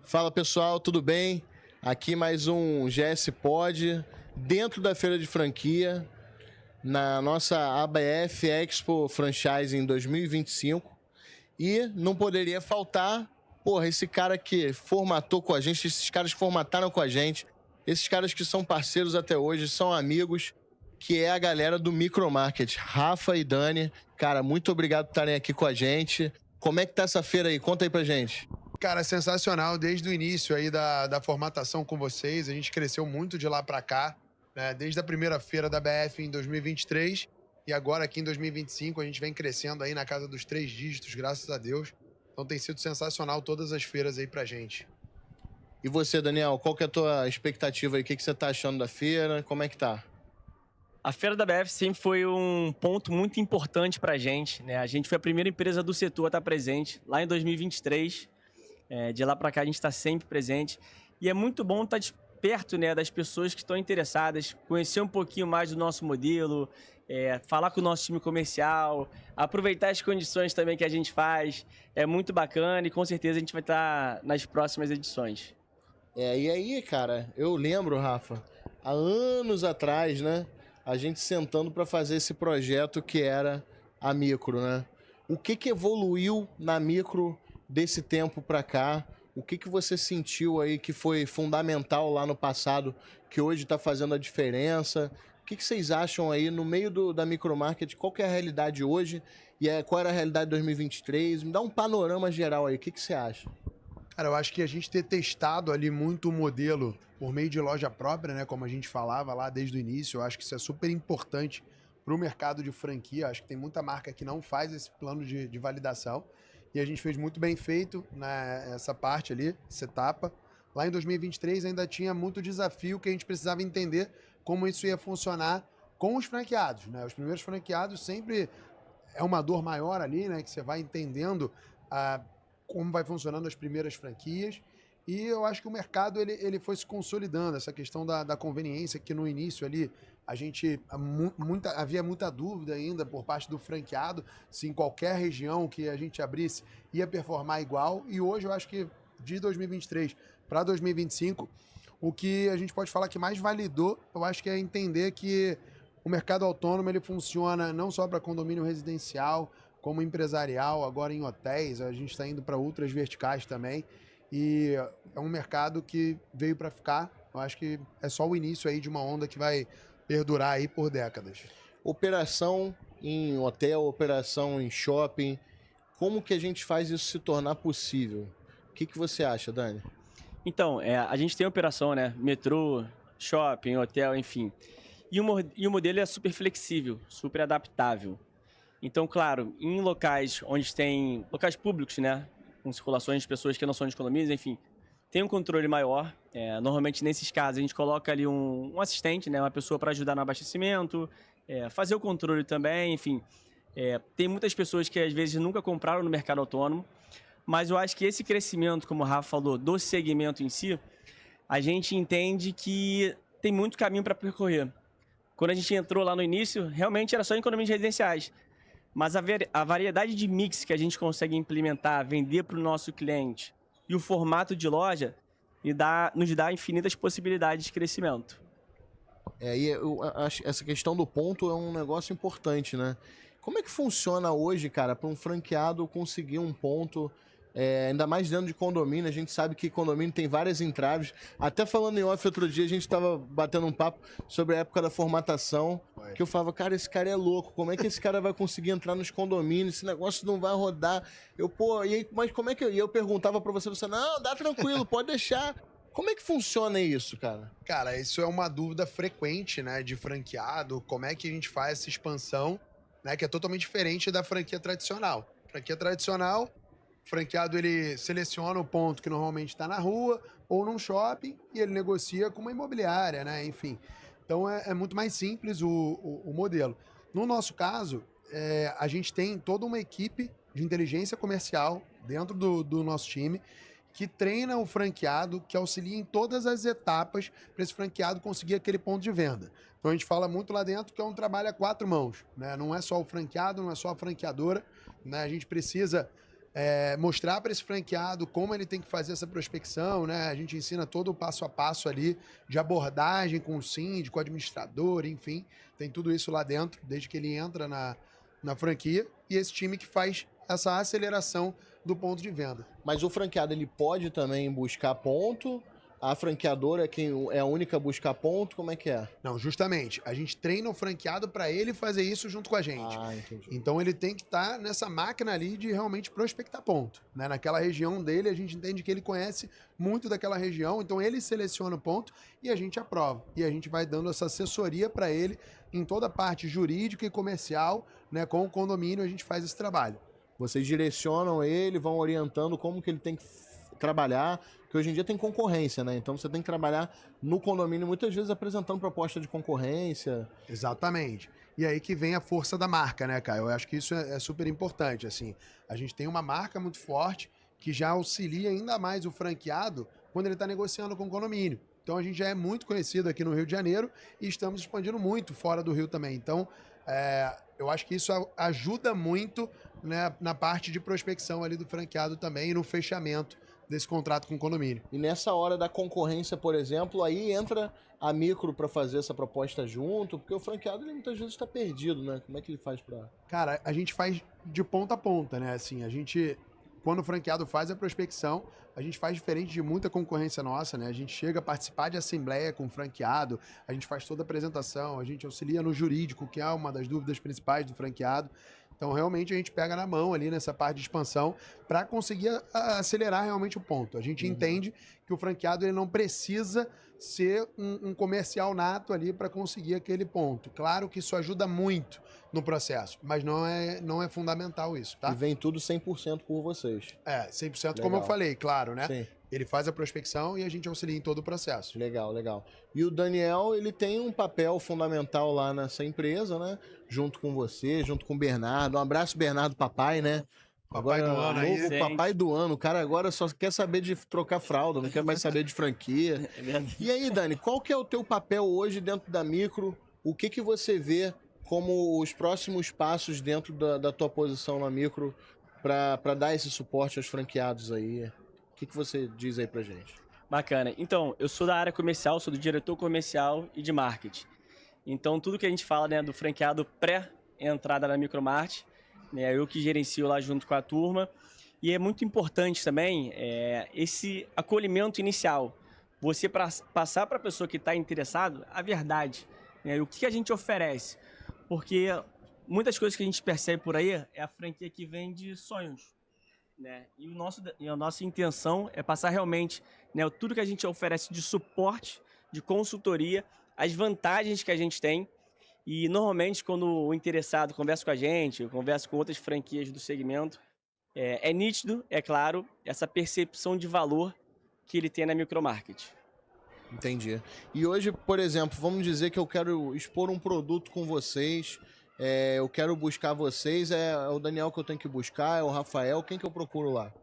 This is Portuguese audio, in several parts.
Fala pessoal, tudo bem? Aqui mais um GS Pod, dentro da feira de franquia, na nossa ABF Expo Franchising 2025. E não poderia faltar, esse cara que formatou com a gente, esses caras que formataram com a gente, esses caras que são parceiros até hoje, são amigos, que é a galera do Micromarket, Rafa e Dani. Cara, muito obrigado por estarem aqui com a gente. Como é que tá essa feira aí? Conta aí pra gente. Cara, sensacional. Desde o início aí da formatação com vocês, a gente cresceu muito de lá para cá, né? Desde a primeira feira da BF em 2023 e agora aqui em 2025 a gente vem crescendo aí na casa dos 3 dígitos, graças a Deus. Então tem sido sensacional todas as feiras aí pra gente. E você, Daniel, qual que é a tua expectativa aí? O que você tá achando da feira? Como é que tá? A Feira da BF sempre foi um ponto muito importante para a gente, né? A gente foi a primeira empresa do setor a estar presente lá em 2023. De lá para cá a gente está sempre presente. E é muito bom estar perto, né, das pessoas que estão interessadas, conhecer um pouquinho mais do nosso modelo, falar com o nosso time comercial, aproveitar as condições também que a gente faz. É muito bacana e com certeza a gente vai estar nas próximas edições. E aí, cara, eu lembro, Rafa, há anos atrás, né? A gente sentando para fazer esse projeto que era a Micro, né? O que evoluiu na Micro desse tempo para cá? O que você sentiu aí que foi fundamental lá no passado, que hoje está fazendo a diferença? O que vocês acham aí no meio da Micromarket? Qual que é a realidade hoje e qual era a realidade de 2023? Me dá um panorama geral aí, o que você acha? Cara, eu acho que a gente ter testado ali muito o modelo por meio de loja própria, né, como a gente falava lá desde o início, eu acho que isso é super importante para o mercado de franquia. Acho que tem muita marca que não faz esse plano de validação e a gente fez muito bem feito nessa parte ali, essa etapa. Lá em 2023 ainda tinha muito desafio que a gente precisava entender como isso ia funcionar com os franqueados, né? Os primeiros franqueados sempre é uma dor maior ali, né, que você vai entendendo como vai funcionando as primeiras franquias. E eu acho que o mercado ele foi se consolidando, essa questão da conveniência, que no início ali a gente havia muita dúvida ainda por parte do franqueado se em qualquer região que a gente abrisse ia performar igual. E hoje eu acho que de 2023 para 2025, o que a gente pode falar que mais validou, eu acho que é entender que o mercado autônomo ele funciona não só para condomínio residencial, como empresarial, agora em hotéis, a gente está indo para outras verticais também. E é um mercado que veio para ficar. Eu acho que é só o início aí de uma onda que vai perdurar aí por décadas. Operação em hotel, operação em shopping, como que a gente faz isso se tornar possível? O que você acha, Dani? Então, a gente tem operação, né? Metrô, shopping, hotel, enfim. E o modelo é super flexível, super adaptável. Então, claro, em locais onde tem locais públicos, né, com circulações de pessoas que não são de condomínios, enfim, tem um controle maior. Normalmente, nesses casos, a gente coloca ali um assistente, né, uma pessoa para ajudar no abastecimento, fazer o controle também, enfim. Tem muitas pessoas que, às vezes, nunca compraram no mercado autônomo, mas eu acho que esse crescimento, como o Rafa falou, do segmento em si, a gente entende que tem muito caminho para percorrer. Quando a gente entrou lá no início, realmente era só em condomínios residenciais. Mas a variedade de mix que a gente consegue implementar, vender para o nosso cliente e o formato de loja nos dá infinitas possibilidades de crescimento. E eu acho essa questão do ponto é um negócio importante, né? Como é que funciona hoje, cara, para um franqueado conseguir um ponto, ainda mais dentro de condomínio? A gente sabe que condomínio tem várias entraves. Até falando em off outro dia, a gente estava batendo um papo sobre a época da formatação, que eu falava, cara, esse cara é louco, como é que esse cara vai conseguir entrar nos condomínios? Esse negócio não vai rodar. Mas como é que... E eu perguntava para você, não, dá tranquilo, pode deixar. Como é que funciona isso, cara? Cara, isso é uma dúvida frequente, né, de franqueado, como é que a gente faz essa expansão, né, que é totalmente diferente da franquia tradicional. Franquia tradicional, o franqueado ele seleciona o ponto que normalmente está na rua ou num shopping e ele negocia com uma imobiliária, né, enfim. Então é muito mais simples o modelo. No nosso caso, a gente tem toda uma equipe de inteligência comercial dentro do nosso time que treina o franqueado, que auxilia em todas as etapas para esse franqueado conseguir aquele ponto de venda. Então a gente fala muito lá dentro que é um trabalho a 4 mãos, né? Não é só o franqueado, não é só a franqueadora, né? A gente precisa mostrar para esse franqueado como ele tem que fazer essa prospecção, né? A gente ensina todo o passo a passo ali de abordagem com o síndico, administrador, enfim, tem tudo isso lá dentro, desde que ele entra na franquia, e esse time que faz essa aceleração do ponto de venda. Mas o franqueado, ele pode também buscar ponto? A franqueadora é a única a buscar ponto? Como é que é? Não, justamente. A gente treina o franqueado para ele fazer isso junto com a gente. Entendi. Então ele tem que estar nessa máquina ali de realmente prospectar ponto, né? Naquela região dele, a gente entende que ele conhece muito daquela região, então ele seleciona o ponto e a gente aprova. E a gente vai dando essa assessoria para ele em toda a parte jurídica e comercial, né? Com o condomínio a gente faz esse trabalho. Vocês direcionam ele, vão orientando como que ele tem que trabalhar, porque hoje em dia tem concorrência, né? Então você tem que trabalhar no condomínio, muitas vezes apresentando proposta de concorrência. Exatamente. E aí que vem a força da marca, né, Caio? Eu acho que isso é super importante, assim. A gente tem uma marca muito forte que já auxilia ainda mais o franqueado quando ele está negociando com o condomínio. Então a gente já é muito conhecido aqui no Rio de Janeiro e estamos expandindo muito fora do Rio também. Então, eu acho que isso ajuda muito, né, na parte de prospecção ali do franqueado também e no fechamento desse contrato com o condomínio. E nessa hora da concorrência, por exemplo, aí entra a micro para fazer essa proposta junto, porque o franqueado ele muitas vezes está perdido, né? Como é que ele faz para... Cara, a gente faz de ponta a ponta, né? Assim, a gente, quando o franqueado faz a prospecção, a gente faz diferente de muita concorrência nossa, né? A gente chega a participar de assembleia com o franqueado, a gente faz toda a apresentação, a gente auxilia no jurídico, que é uma das dúvidas principais do franqueado. Então, realmente, a gente pega na mão ali nessa parte de expansão para conseguir acelerar realmente o ponto. A gente entende que o franqueado ele não precisa ser um comercial nato ali para conseguir aquele ponto. Claro que isso ajuda muito no processo, mas não é fundamental isso, tá? E vem tudo 100% por vocês. 100% Legal. como eu falei, claro, né? Sim. Ele faz a prospecção e a gente auxilia em todo o processo. Legal, legal. E o Daniel, ele tem um papel fundamental lá nessa empresa, né? Junto com você, junto com o Bernardo. Um abraço, Bernardo, papai, né? Papai do ano aí. Novo papai do ano. O cara agora só quer saber de trocar fralda, não quer mais saber de franquia. E aí, Dani, qual que é o teu papel hoje dentro da micro? O que você vê como os próximos passos dentro da tua posição na micro para dar esse suporte aos franqueados aí? O que você diz aí pra gente? Bacana. Então, eu sou da área comercial, sou do diretor comercial e de marketing. Então, tudo que a gente fala, né, do franqueado pré-entrada na Micromart, né, eu que gerencio lá junto com a turma. E é muito importante também esse acolhimento inicial. Você passar para a pessoa que está interessado a verdade, né, o que a gente oferece. Porque muitas coisas que a gente percebe por aí é a franquia que vem de sonhos. Né? E a nossa intenção é passar realmente, né, tudo que a gente oferece de suporte, de consultoria, as vantagens que a gente tem. E normalmente quando o interessado conversa com a gente, eu converso com outras franquias do segmento, é nítido, é claro, essa percepção de valor que ele tem na micromarket. Entendi. E hoje, por exemplo, vamos dizer que eu quero expor um produto com vocês, eu quero buscar vocês, é o Daniel que eu tenho que buscar, é o Rafael, quem que eu procuro lá?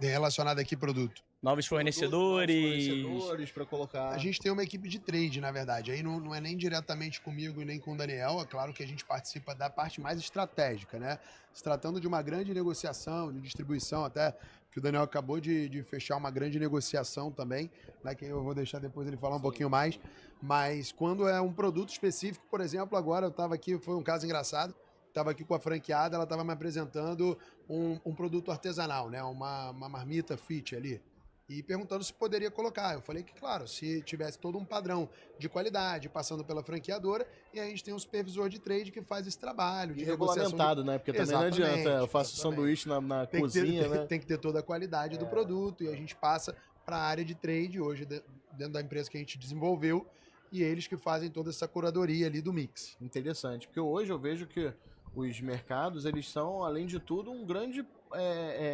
Relacionado aqui produto. Novos fornecedores para colocar. A gente tem uma equipe de trade, na verdade. Aí não é nem diretamente comigo e nem com o Daniel. É claro que a gente participa da parte mais estratégica, né? Se tratando de uma grande negociação, de distribuição, até que o Daniel acabou de fechar uma grande negociação também, né? Que eu vou deixar depois ele falar um pouquinho mais. Mas quando é um produto específico, por exemplo, agora eu estava aqui, foi um caso engraçado. Estava aqui com a franqueada, ela estava me apresentando um produto artesanal, né? Uma marmita fit ali. E perguntando se poderia colocar. Eu falei que, claro, se tivesse todo um padrão de qualidade, passando pela franqueadora, e a gente tem um supervisor de trade que faz esse trabalho. De regulamentado, né? Porque também não adianta, eu faço sanduíche na cozinha, né? Tem que ter toda a qualidade do produto, e a gente passa para a área de trade, hoje, dentro da empresa que a gente desenvolveu, e eles que fazem toda essa curadoria ali do mix. Interessante, porque hoje eu vejo que os mercados, eles são, além de tudo, um grande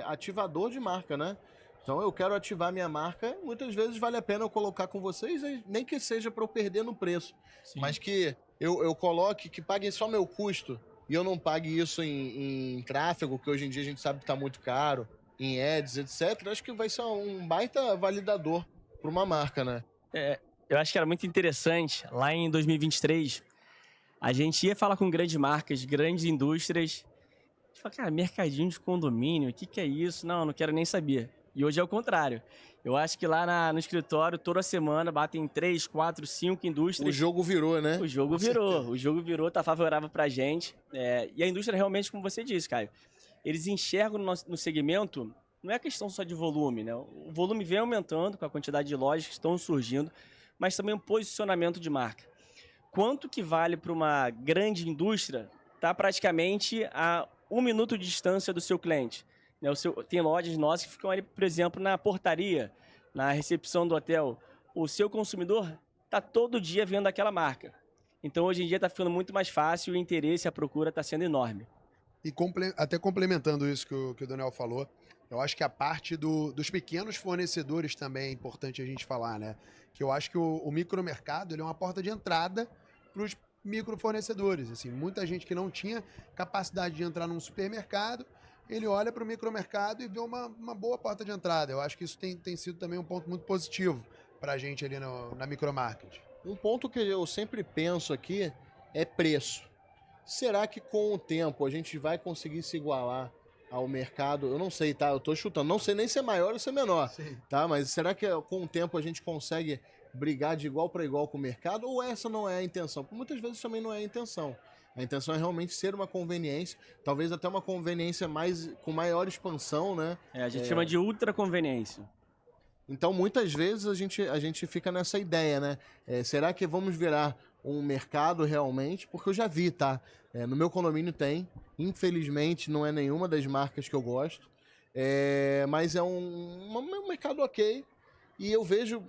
ativador de marca, né? Então eu quero ativar minha marca, muitas vezes vale a pena eu colocar com vocês, nem que seja para eu perder no preço, Sim. Mas que eu coloque, que pague só meu custo, e eu não pague isso em tráfego, que hoje em dia a gente sabe que está muito caro, em ads, etc. Acho que vai ser um baita validador para uma marca, né? Eu acho que era muito interessante, lá em 2023, a gente ia falar com grandes marcas, grandes indústrias, gente fala, cara, mercadinho de condomínio, o que que é isso? Não quero nem saber. E hoje é o contrário. Eu acho que lá no escritório, toda semana, batem 3, 4, 5 O indústrias. jogo virou, né? O jogo virou. O jogo virou, tá favorável pra gente. E a indústria realmente, como você disse, Caio, eles enxergam no segmento, não é questão só de volume, né? O volume vem aumentando com a quantidade de lojas que estão surgindo, mas também o posicionamento de marca. Quanto que vale para uma grande indústria está praticamente a 1 minuto de distância do seu cliente. Né? Tem lojas nossas que ficam ali, por exemplo, na portaria, na recepção do hotel. O seu consumidor está todo dia vendo aquela marca. Então, hoje em dia, está ficando muito mais fácil, o interesse, a procura está sendo enorme. E até complementando isso que o Daniel falou, eu acho que a parte dos pequenos fornecedores também é importante a gente falar, né? Que eu acho que o micromercado ele é uma porta de entrada para os microfornecedores. Assim, muita gente que não tinha capacidade de entrar num supermercado, ele olha para o micromercado e vê uma boa porta de entrada. Eu acho que isso tem sido também um ponto muito positivo para a gente ali na micromarket. Um ponto que eu sempre penso aqui é preço. Será que com o tempo a gente vai conseguir se igualar ao mercado? Eu não sei, tá? Eu tô chutando. Não sei nem se é maior ou se é menor, Sim. tá? Mas será que com o tempo a gente consegue brigar de igual para igual com o mercado? Ou essa não é a intenção? Porque muitas vezes também não é a intenção. A intenção é realmente ser uma conveniência, talvez até uma conveniência com maior expansão, né? A gente chama de ultra conveniência. Então, muitas vezes a gente fica nessa ideia, né? Será que vamos virar um mercado realmente? Porque eu já vi, tá? No meu condomínio tem. Infelizmente, não é nenhuma das marcas que eu gosto. Mas é um mercado ok. E eu vejo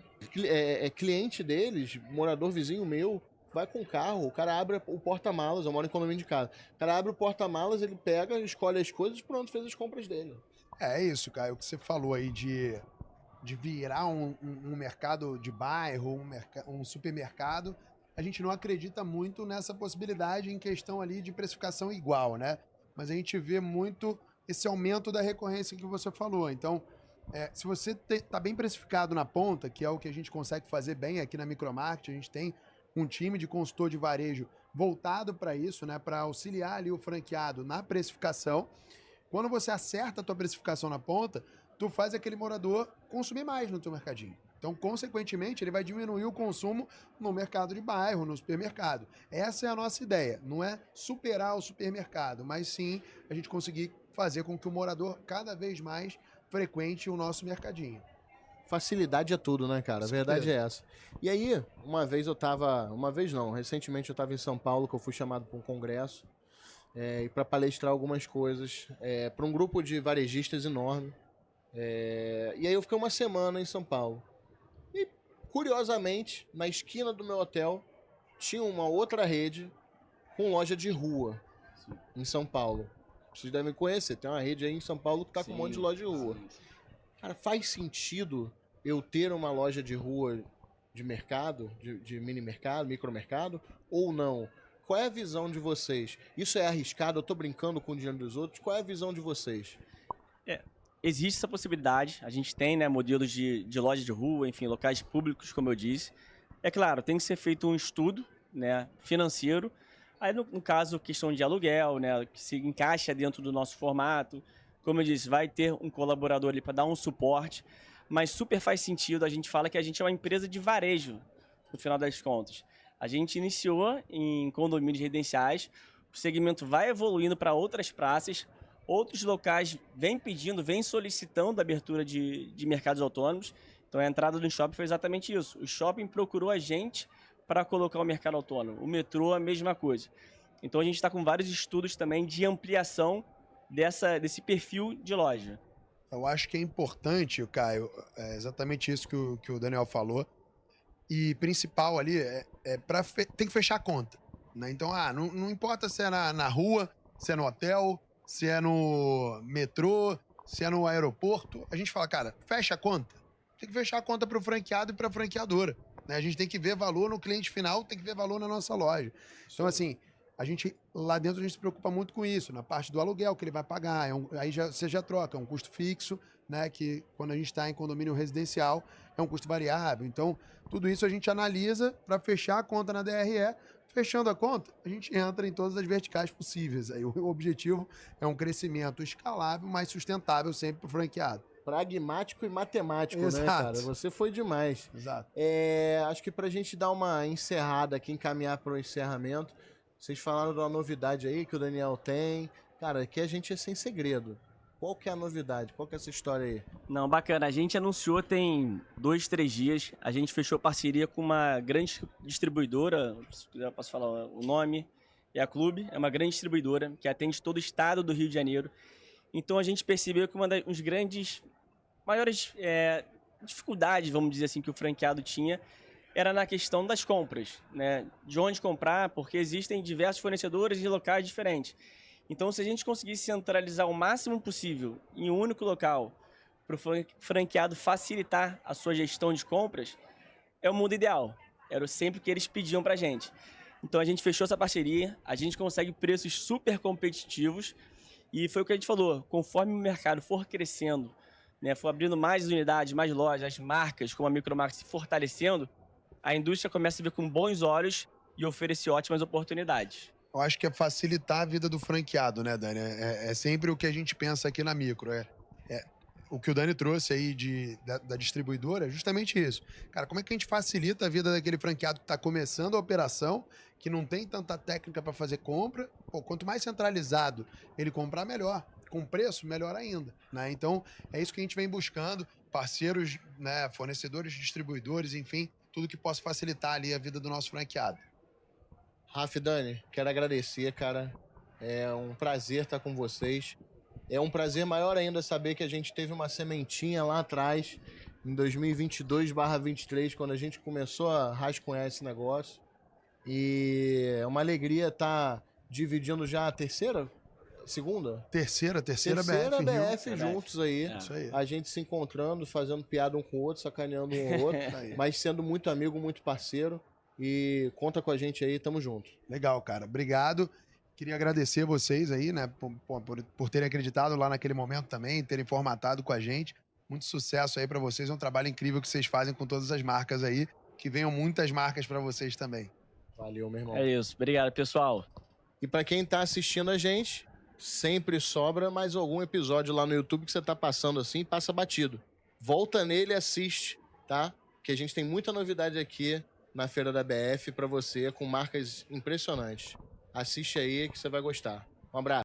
cliente deles, morador vizinho meu, vai com carro, o cara abre o porta-malas, eu moro em condomínio de casa. O cara abre o porta-malas, ele pega, escolhe as coisas e pronto, fez as compras dele. É isso, Caio. O que você falou aí de virar um mercado de bairro, um supermercado, a gente não acredita muito nessa possibilidade em questão ali de precificação igual, né? Mas a gente vê muito esse aumento da recorrência que você falou. Então, se você está bem precificado na ponta, que é o que a gente consegue fazer bem aqui na Micromarket, a gente tem um time de consultor de varejo voltado para isso, né? Para auxiliar ali o franqueado na precificação. Quando você acerta a tua precificação na ponta, tu faz aquele morador consumir mais no teu mercadinho. Então, consequentemente, ele vai diminuir o consumo no mercado de bairro, no supermercado. Essa é a nossa ideia. Não é superar o supermercado, mas sim a gente conseguir fazer com que o morador cada vez mais frequente o nosso mercadinho. Facilidade é tudo, né, cara? A verdade é essa. E aí, recentemente eu estava em São Paulo, que eu fui chamado para um congresso, e para palestrar algumas coisas, para um grupo de varejistas enorme. E aí eu fiquei uma semana em São Paulo. E, curiosamente, na esquina do meu hotel, tinha uma outra rede com loja de rua em São Paulo. Vocês devem conhecer, tem uma rede aí em São Paulo que tá com um monte de loja de rua. Cara, faz sentido eu ter uma loja de rua de mercado, de mini mercado, micromercado, ou não? Qual é a visão de vocês? Isso é arriscado? Eu tô brincando com o dinheiro dos outros? Qual é a visão de vocês? Existe essa possibilidade. A gente tem, né, modelos de loja de rua, enfim, locais públicos, como eu disse. É claro, tem que ser feito um estudo, né, financeiro. Aí, no caso, questão de aluguel, né, que se encaixa dentro do nosso formato. Como eu disse, vai ter um colaborador ali para dar um suporte. Mas super faz sentido. A gente fala que a gente é uma empresa de varejo, no final das contas. A gente iniciou em condomínios residenciais. O segmento vai evoluindo para outras praças. Outros locais vêm pedindo, vêm solicitando a abertura de mercados autônomos. Então, a entrada do shopping foi exatamente isso. O shopping procurou a gente para colocar o mercado autônomo. O metrô, a mesma coisa. Então, a gente está com vários estudos também de ampliação desse perfil de loja. Eu acho que é importante, Caio, exatamente isso que o Daniel falou. E principal ali tem que fechar a conta. Né? Então, não importa se é na rua, se é no hotel, se é no metrô, se é no aeroporto, a gente fala, cara, fecha a conta. Tem que fechar a conta para o franqueado e para a franqueadora. Né? A gente tem que ver valor no cliente final, tem que ver valor na nossa loja. Então, assim, lá dentro a gente se preocupa muito com isso, na parte do aluguel que ele vai pagar. Aí você já troca, é um custo fixo, né? Que quando a gente está em condomínio residencial, é um custo variável. Então, tudo isso a gente analisa para fechar a conta na DRE, Fechando a conta, a gente entra em todas as verticais possíveis. Aí o objetivo é um crescimento escalável, mas sustentável sempre para o franqueado. Pragmático e matemático, né, Exato. cara? Você foi demais. Exato. Acho que pra gente dar uma encerrada aqui, encaminhar para o encerramento, vocês falaram de uma novidade aí que o Daniel tem. Cara, aqui a gente é sem segredo. Qual que é a novidade? Qual que é essa história aí? Não, bacana. A gente anunciou tem 2, 3 dias. A gente fechou parceria com uma grande distribuidora, se quiser eu posso falar o nome, é a Clube, é uma grande distribuidora que atende todo o estado do Rio de Janeiro. Então a gente percebeu que uma das maiores dificuldades, vamos dizer assim, que o franqueado tinha era na questão das compras, né? De onde comprar, porque existem diversos fornecedores de locais diferentes. Então, se a gente conseguisse centralizar o máximo possível em um único local para o franqueado facilitar a sua gestão de compras, é o mundo ideal. Era sempre o que eles pediam para a gente. Então, a gente fechou essa parceria, a gente consegue preços super competitivos e foi o que a gente falou, conforme o mercado for crescendo, né, for abrindo mais unidades, mais lojas, as marcas como a Micromark se fortalecendo, a indústria começa a ver com bons olhos e oferecer ótimas oportunidades. Eu acho que é facilitar a vida do franqueado, né, Dani? É sempre o que a gente pensa aqui na Micro. O que o Dani trouxe aí da distribuidora é justamente isso. Cara, como é que a gente facilita a vida daquele franqueado que está começando a operação, que não tem tanta técnica para fazer compra? Pô, quanto mais centralizado ele comprar, melhor. Com preço, melhor ainda. Né? Então, é isso que a gente vem buscando. Parceiros, né, fornecedores, distribuidores, enfim, tudo que possa facilitar ali a vida do nosso franqueado. Rafa e Dani, quero agradecer, cara. É um prazer estar com vocês. É um prazer maior ainda saber que a gente teve uma sementinha lá atrás, em 2022/23, quando a gente começou a rascunhar esse negócio. E é uma alegria estar dividindo já a terceira? Segunda? Terceira Terceira BF, BF juntos aí. Isso aí. A gente se encontrando, fazendo piada um com o outro, sacaneando um ao outro, mas sendo muito amigo, muito parceiro. E conta com a gente aí, tamo junto. Legal, cara. Obrigado. Queria agradecer vocês aí, né, por terem acreditado lá naquele momento também, terem formatado com a gente. Muito sucesso aí pra vocês. É um trabalho incrível que vocês fazem com todas as marcas aí. Que venham muitas marcas pra vocês também. Valeu, meu irmão. É isso. Obrigado, pessoal. E pra quem tá assistindo a gente, sempre sobra mais algum episódio lá no YouTube que você tá passando assim, passa batido. Volta nele e assiste, tá? Que a gente tem muita novidade aqui na Feira da BF pra você, com marcas impressionantes. Assiste aí que você vai gostar. Um abraço.